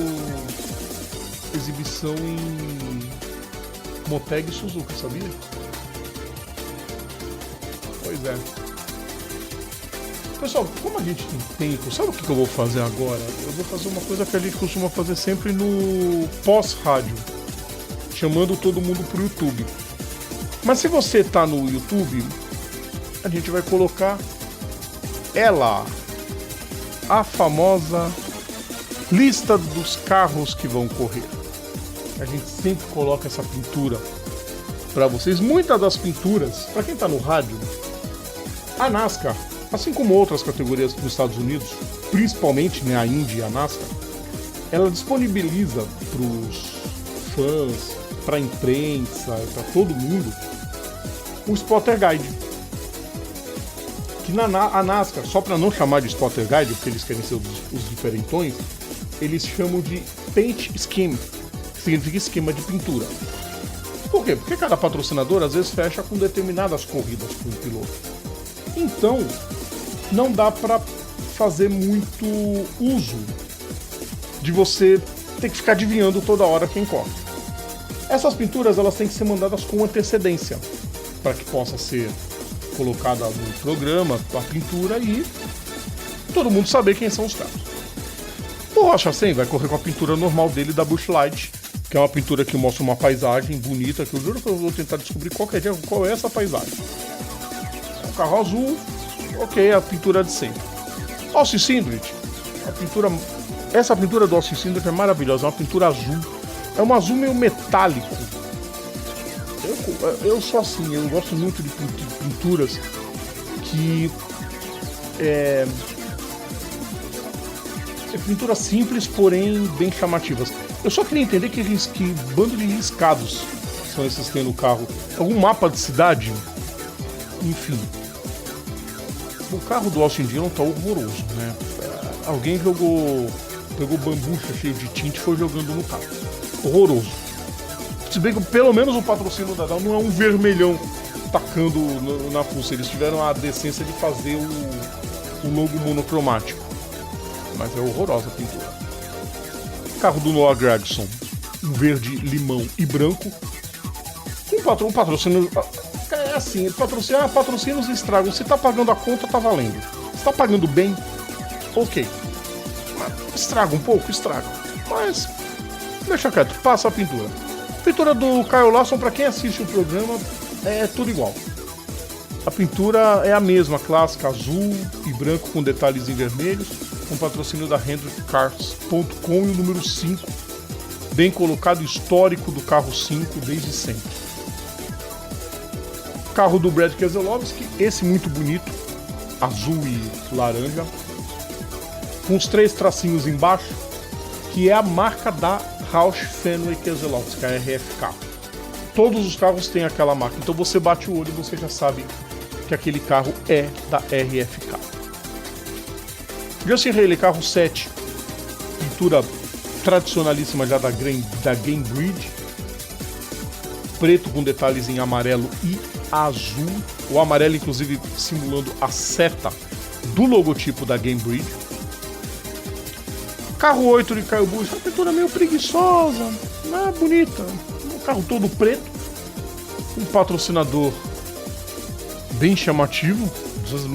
exibição em Moteg e Suzuka, sabia? Pois é. Pessoal, como a gente tem tempo, sabe o que eu vou fazer agora? Eu vou fazer uma coisa que a gente costuma fazer sempre no pós-rádio, chamando todo mundo pro YouTube. Mas se você tá no YouTube, a gente vai colocar ela, a famosa lista dos carros que vão correr. A gente sempre coloca essa pintura para vocês. Muitas das pinturas, para quem tá no rádio, a NASCAR, assim como outras categorias dos Estados Unidos, principalmente, né, a Indy e a NASCAR, ela disponibiliza para os fãs, para a imprensa, para todo mundo, o Spotter Guide. Que a NASCAR, só para não chamar de Spotter Guide, porque eles querem ser os diferentões, eles chamam de Paint Scheme, que significa esquema de pintura. Por quê? Porque cada patrocinador às vezes fecha com determinadas corridas para o piloto. Então, não dá para fazer muito uso de você ter que ficar adivinhando toda hora quem corre. Essas pinturas elas têm que ser mandadas com antecedência para que possa ser colocada no programa a pintura e todo mundo saber quem são os carros. O Rocha 100 vai correr com a pintura normal dele da Busch Light, que é uma pintura que mostra uma paisagem bonita, que eu juro que eu vou tentar descobrir qualquer dia qual é essa paisagem. É um carro azul, ok, a pintura de sempre. Austin Cindric, essa pintura do Austin Cindric é maravilhosa, é uma pintura azul, é um azul meio metálico. Eu sou assim, eu gosto muito de pinturas que pinturas simples, porém bem chamativas. Eu só queria entender que bando de riscados são esses que tem no carro. Algum mapa de cidade? Enfim. O carro do Austin Dillon tá horroroso, né? Alguém pegou bambucha cheio de tinta e foi jogando no carro. Horroroso. Se bem que pelo menos o patrocínio da Dow não é um vermelhão tacando na fuça. Eles tiveram a decência de fazer o logo monocromático. Mas é horrorosa a pintura. Carro do Noah Gragson, um verde, limão e branco. Um patrocínio. É assim, patrocínios estragam. Se tá pagando a conta, tá valendo. Se tá pagando bem, ok. Estraga um pouco, estraga. Mas deixa quieto, passa a pintura. A pintura do Kyle Larson, pra quem assiste o programa, é tudo igual. A pintura é a mesma, clássica, azul e branco com detalhes em vermelhos, com patrocínio da HendrickCars.com e o número 5, bem colocado, histórico do carro 5 desde sempre. Carro do Brad Keselowski, esse muito bonito, azul e laranja, com os 3 tracinhos embaixo, que é a marca da Roush Fenway Keselowski, a RFK. Todos os carros têm aquela marca, então você bate o olho e você já sabe que aquele carro é da RFK. Justin Haley, carro 7, pintura tradicionalíssima já da Gainbridge, preto com detalhes em amarelo e azul, o amarelo inclusive simulando a seta do logotipo da Gainbridge. Carro 8 de Kyle Busch, uma pintura meio preguiçosa, mas bonita, um carro todo preto, um patrocinador bem chamativo,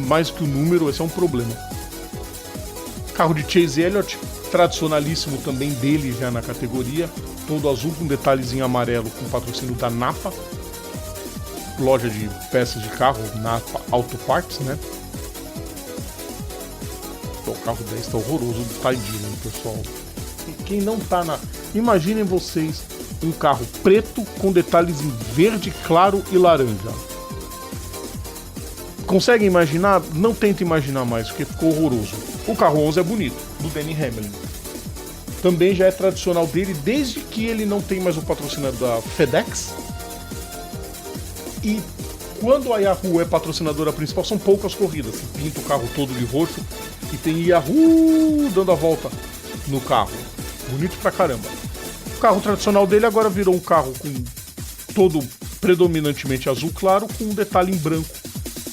mais que o número, esse é um problema. Carro de Chase Elliott, tradicionalíssimo também dele já na categoria, todo azul com detalhes em amarelo, com patrocínio da Napa, loja de peças de carro, Napa Auto Parts, né? O carro 10 tá horroroso do Ty Dillon, pessoal. Quem não tá na... Imaginem vocês um carro preto com detalhes em verde claro e laranja. Conseguem imaginar? Não tenta imaginar mais, porque ficou horroroso. O carro 11 é bonito, do Denny Hamlin. Também já é tradicional dele, desde que ele não tem mais o patrocínio da FedEx. E quando a Yahoo é patrocinadora principal, são poucas corridas. Você pinta o carro todo de roxo e tem Yahoo dando a volta no carro. Bonito pra caramba. O carro tradicional dele agora virou um carro com todo predominantemente azul claro, com um detalhe em branco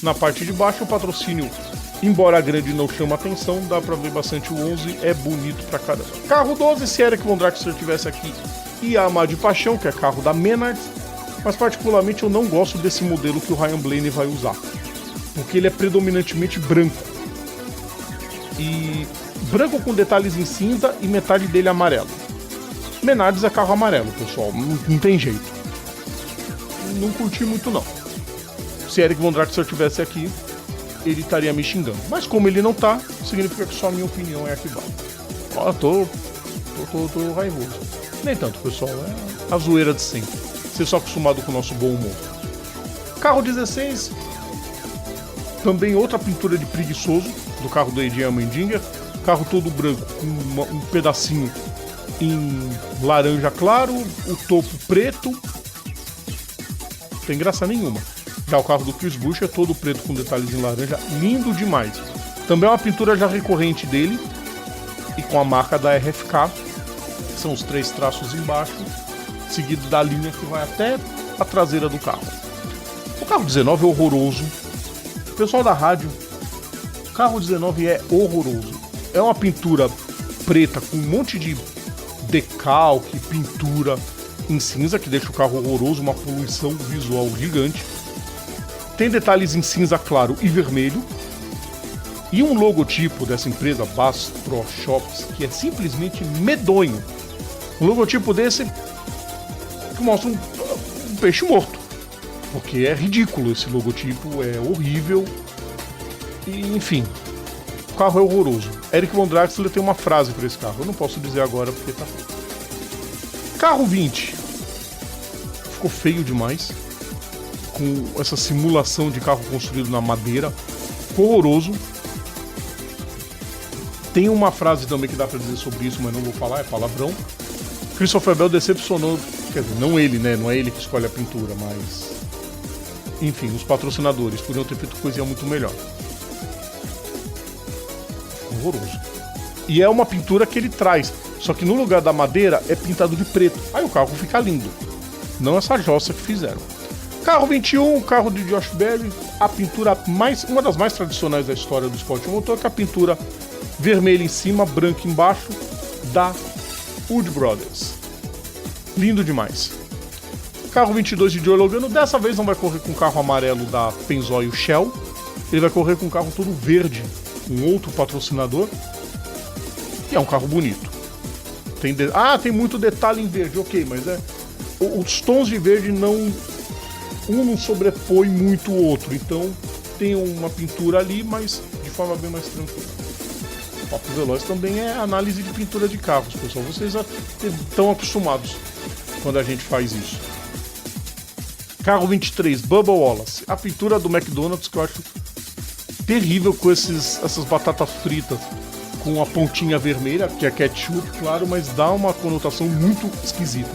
na parte de baixo. O patrocínio, embora grande, não chama atenção, dá pra ver bastante o 11, é bonito pra caramba. Carro 12, se Eric Von Draxler estivesse aqui, ia amar de paixão, que é carro da Menards, mas particularmente eu não gosto desse modelo que o Ryan Blaney vai usar, porque ele é predominantemente branco. E branco com detalhes em cinza e metade dele amarelo. Menards é carro amarelo, pessoal, não tem jeito. não curti muito não. Se Eric Von Draxler estivesse aqui, ele estaria me xingando. Mas como ele não tá, significa que só a minha opinião é a que vale. Ó, tô raivoso. Nem tanto, pessoal, é a zoeira de sempre. Você só acostumado com o nosso bom humor. Carro 16, também outra pintura de preguiçoso, do carro do Eddie Almendinger. Carro todo branco, com um pedacinho em laranja claro, o topo preto. Tem graça nenhuma. Já o carro do Chris Bush é todo preto com detalhes em laranja, lindo demais. Também é uma pintura já recorrente dele, e com a marca da RFK. São os 3 traços embaixo, seguido da linha que vai até a traseira do carro. O carro 19 é horroroso. Pessoal da rádio, o carro 19 é horroroso. É uma pintura preta com um monte de decalque, pintura em cinza, que deixa o carro horroroso, uma poluição visual gigante. Tem detalhes em cinza claro e vermelho. E um logotipo dessa empresa, Bass Pro Shops, que é simplesmente medonho. Um logotipo desse que mostra um peixe morto. Porque é ridículo esse logotipo, é horrível. E, enfim, o carro é horroroso. Eric Von Draxler tem uma frase para esse carro. Eu não posso dizer agora porque tá feio. Carro 20. Ficou feio demais. Com essa simulação de carro construído na madeira. Horroroso. Tem uma frase também que dá pra dizer sobre isso, mas não vou falar, é palavrão. Christopher Bell decepcionou, quer dizer, não ele, né? Não é ele que escolhe a pintura, mas... Enfim, os patrocinadores podiam ter feito coisinha muito melhor. Horroroso. E é uma pintura que ele traz, só que no lugar da madeira é pintado de preto. Aí o carro fica lindo. Não essa jossa que fizeram. Carro 21, carro de Josh Berry, a pintura uma das mais tradicionais da história do esporte motor, que é a pintura vermelha em cima, branca embaixo, da Wood Brothers. Lindo demais. Carro 22 de Joey Logano, dessa vez não vai correr com o carro amarelo da Pennzoil Shell, ele vai correr com um carro todo verde, com outro patrocinador, e é um carro bonito. Tem muito detalhe em verde, ok, mas os tons de verde um não sobrepõe muito o outro, então tem uma pintura ali, mas de forma bem mais tranquila. O Papo Veloz também é análise de pintura de carros, pessoal. Vocês já estão acostumados quando a gente faz isso. Carro 23, Bubba Wallace. A pintura do McDonald's que eu acho terrível com essas batatas fritas com a pontinha vermelha, que é ketchup, claro, mas dá uma conotação muito esquisita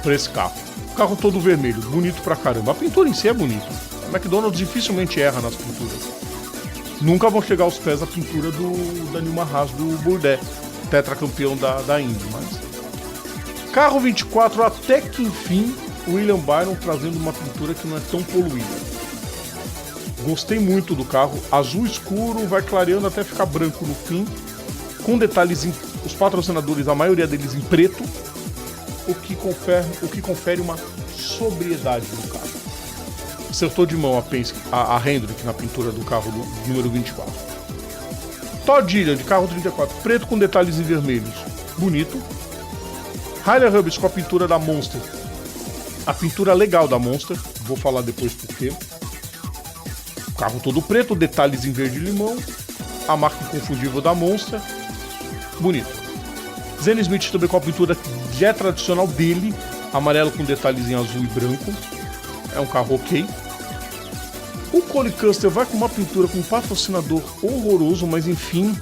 para esse carro. O carro todo vermelho, bonito pra caramba. A pintura em si é bonita. A McDonald's dificilmente erra nas pinturas. Nunca vão chegar aos pés da pintura do Daniel Haas do Bourdais, tetracampeão da Indy, mas... Carro 24, até que enfim, William Byron trazendo uma pintura que não é tão poluída. Gostei muito do carro, azul escuro, vai clareando até ficar branco no fim, com detalhes, os patrocinadores, a maioria deles em preto, o que confere uma sobriedade no carro. Acertou de mão a Hendrick na pintura do carro do número 24. Todd Gilliam de carro 34, preto com detalhes em vermelhos, bonito. Riley Hubbs com a pintura da Monster, a pintura legal da Monster, vou falar depois porquê. Carro todo preto, detalhes em verde limão, a marca inconfundível da Monster, bonito. Zen Smith também com a pintura que é tradicional dele, amarelo com detalhes em azul e branco, é um carro ok. O Cole Custer vai com uma pintura com um patrocinador horroroso, mas enfim,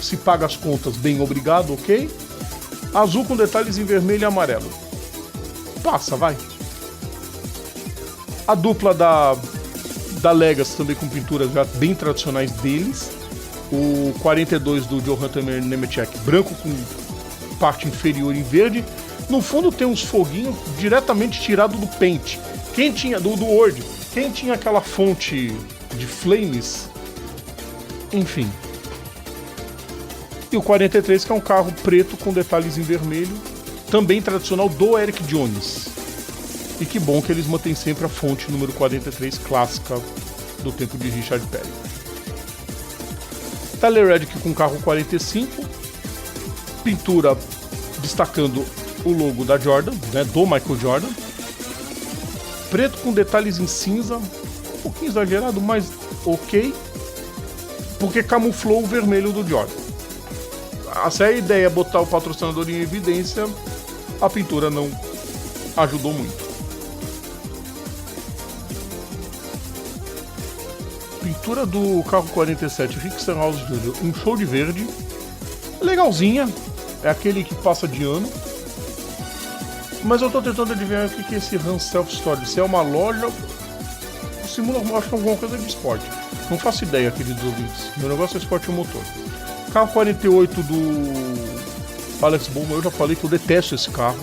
se paga as contas, bem obrigado, ok? Azul com detalhes em vermelho e amarelo. Passa, vai. A dupla da Legacy também com pinturas já bem tradicionais deles. O 42 do Johan Nemechek, branco com parte inferior em verde. No fundo tem uns foguinhos diretamente tirado do Paint. Quem tinha, do Word, quem tinha aquela fonte de flames, enfim. E o 43, que é um carro preto com detalhes em vermelho, também tradicional do Eric Jones. E que bom que eles mantêm sempre a fonte número 43 clássica do tempo de Richard Petty. Tyler Reddick com carro 45, pintura destacando o logo da Jordan, né, do Michael Jordan. preto com detalhes em cinza, um pouquinho exagerado, mas ok, porque camuflou o vermelho do Jordan. Se a ideia é botar o patrocinador em evidência, a pintura não ajudou muito. Pintura do carro 47 Rick Stenhouse Jr., um show de verde, legalzinha, é aquele que passa de ano. Mas eu tô tentando adivinhar o que é esse Hans Self Storage. Se é uma loja, simula, acho que é alguma coisa de esporte. Não faço ideia, queridos ouvintes. Meu negócio é esporte e motor. Carro 48 do Alex Bowman, eu já falei que eu detesto esse carro.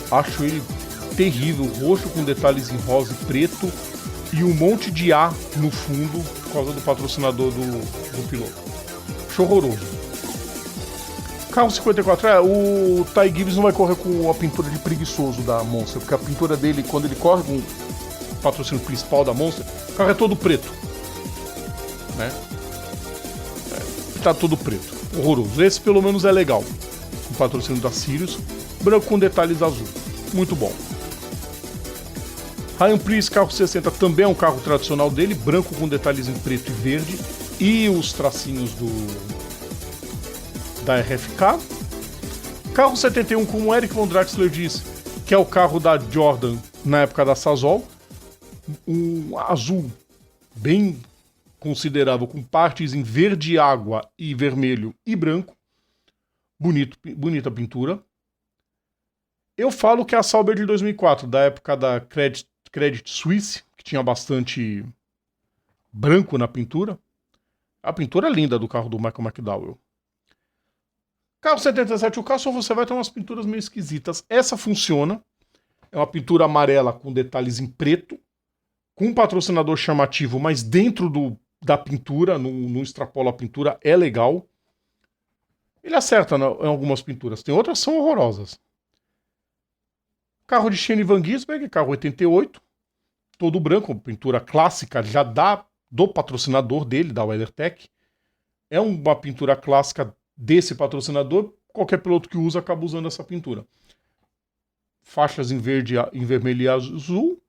Acho ele terrível, roxo com detalhes em rosa e preto e um monte de A no fundo por causa do patrocinador do piloto. Acho horroroso. Carro 54, o Ty Gibbs não vai correr com a pintura de preguiçoso da Monster, porque a pintura dele, quando ele corre com o patrocínio principal da Monster, o carro é todo preto, né? Tá todo preto, horroroso. Esse pelo menos é legal, o patrocínio da Sirius, branco com detalhes azul, muito bom. Ryan Preece, carro 60, também é um carro tradicional dele, branco com detalhes em preto e verde, e os tracinhos da RFK. Carro 71, como o Eric Von Draxler disse, que é o carro da Jordan na época da Sazol, um azul bem considerável, com partes em verde água e vermelho e branco. Bonita pintura. Eu falo que é a Sauber de 2004, da época da Credit Suisse, que tinha bastante branco na pintura. A pintura é linda do carro do Michael McDowell. Carro 77, o carro só você vai ter umas pinturas meio esquisitas. Essa funciona. É uma pintura amarela com detalhes em preto, com um patrocinador chamativo, mas dentro da pintura, não extrapola a pintura, é legal. Ele acerta em algumas pinturas. Tem outras que são horrorosas. Carro de Shane Van Gisbergen, carro 88. Todo branco, pintura clássica já do patrocinador dele, da WeatherTech. É uma pintura clássica desse patrocinador, qualquer piloto que usa acaba usando essa pintura. Faixas em verde, em vermelho e azul.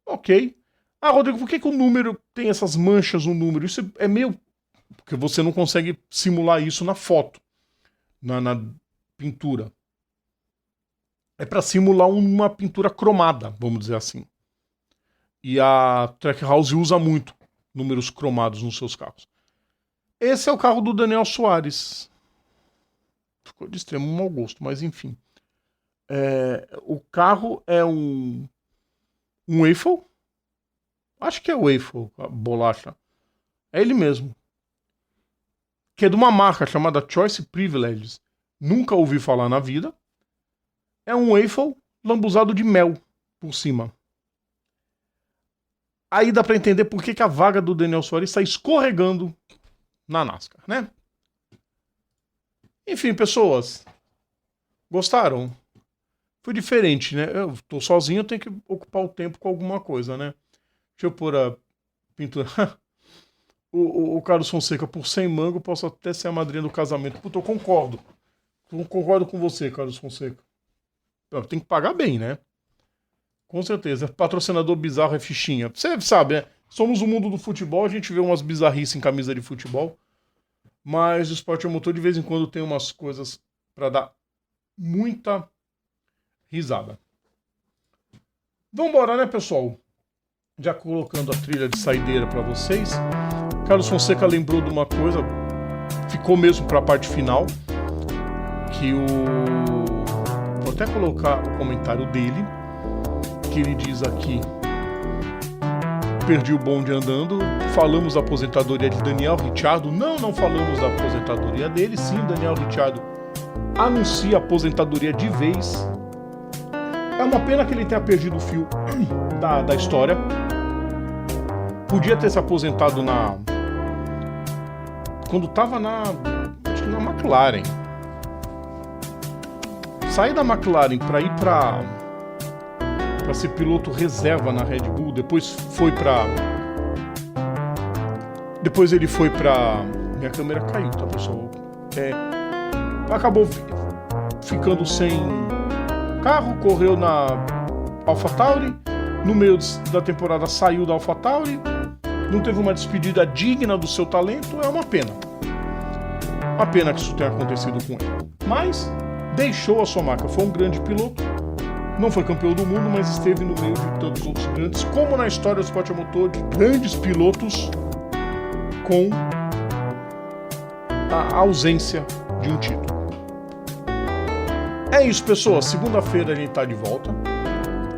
Ok. Rodrigo, por que o número tem essas manchas no número? Isso é meio... porque você não consegue simular isso na foto, na pintura. É para simular uma pintura cromada, vamos dizer assim. E a Trackhouse usa muito números cromados nos seus carros. Esse é o carro do Daniel Soares. Ficou de extremo mau gosto, mas enfim. O carro é um Waffle. Acho que é o Waffle, a bolacha. É ele mesmo. Que é de uma marca chamada Choice Privileges. Nunca ouvi falar na vida. É um Waffle lambuzado de mel por cima. Aí dá pra entender por que a vaga do Daniel Soares está escorregando na NASCAR, né? Enfim, pessoas, gostaram? Foi diferente, né? Eu tô sozinho, eu tenho que ocupar o tempo com alguma coisa, né? Deixa eu pôr a pintura. o Carlos Fonseca, por 100 mango, posso até ser a madrinha do casamento. Puta, eu concordo. Eu concordo com você, Carlos Fonseca. Tem que pagar bem, né? Com certeza. Patrocinador bizarro é fichinha. Você sabe, né? Somos o mundo do futebol, a gente vê umas bizarrices em camisa de futebol. Mas o esporte a motor de vez em quando tem umas coisas pra dar muita risada. Vambora, né, pessoal? Já colocando a trilha de saideira pra vocês. Carlos Fonseca lembrou de uma coisa, ficou mesmo pra parte final, que vou até colocar o comentário dele, que ele diz aqui: perdi o bonde andando, falamos da aposentadoria de Daniel Ricciardo, não falamos da aposentadoria dele, sim, Daniel Ricciardo anuncia a aposentadoria de vez. É uma pena que ele tenha perdido o fio da história. Podia ter se aposentado quando tava acho que na McLaren. Sair da McLaren para ir para ser piloto reserva na Red Bull, depois ele foi para minha câmera caiu, tá, pessoal? Acabou ficando sem carro, correu na AlphaTauri, no meio da temporada saiu da AlphaTauri, não teve uma despedida digna do seu talento, é uma pena. Uma pena que isso tenha acontecido com ele. Mas deixou a sua marca, foi um grande piloto, não foi campeão do mundo, mas esteve no meio de tantos outros grandes, como na história do esporte a motor, de grandes pilotos com a ausência de um título. É isso, pessoal. Segunda-feira a gente tá de volta.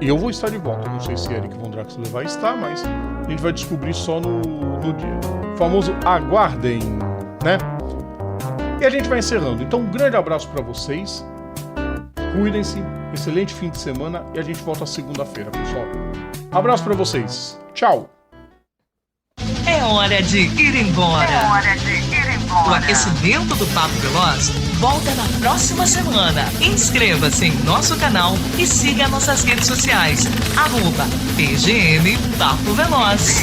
Eu vou estar de volta. Não sei se Eric Von Draxler vai estar, mas a gente vai descobrir só no dia. O famoso aguardem, né? E a gente vai encerrando. Então, um grande abraço para vocês. Cuidem-se. Excelente fim de semana. E a gente volta segunda-feira, pessoal. Abraço para vocês. Tchau. É hora de ir embora. O aquecimento do Papo Veloz volta na próxima semana. Inscreva-se em nosso canal e siga nossas redes sociais. @PGM Papo Veloz.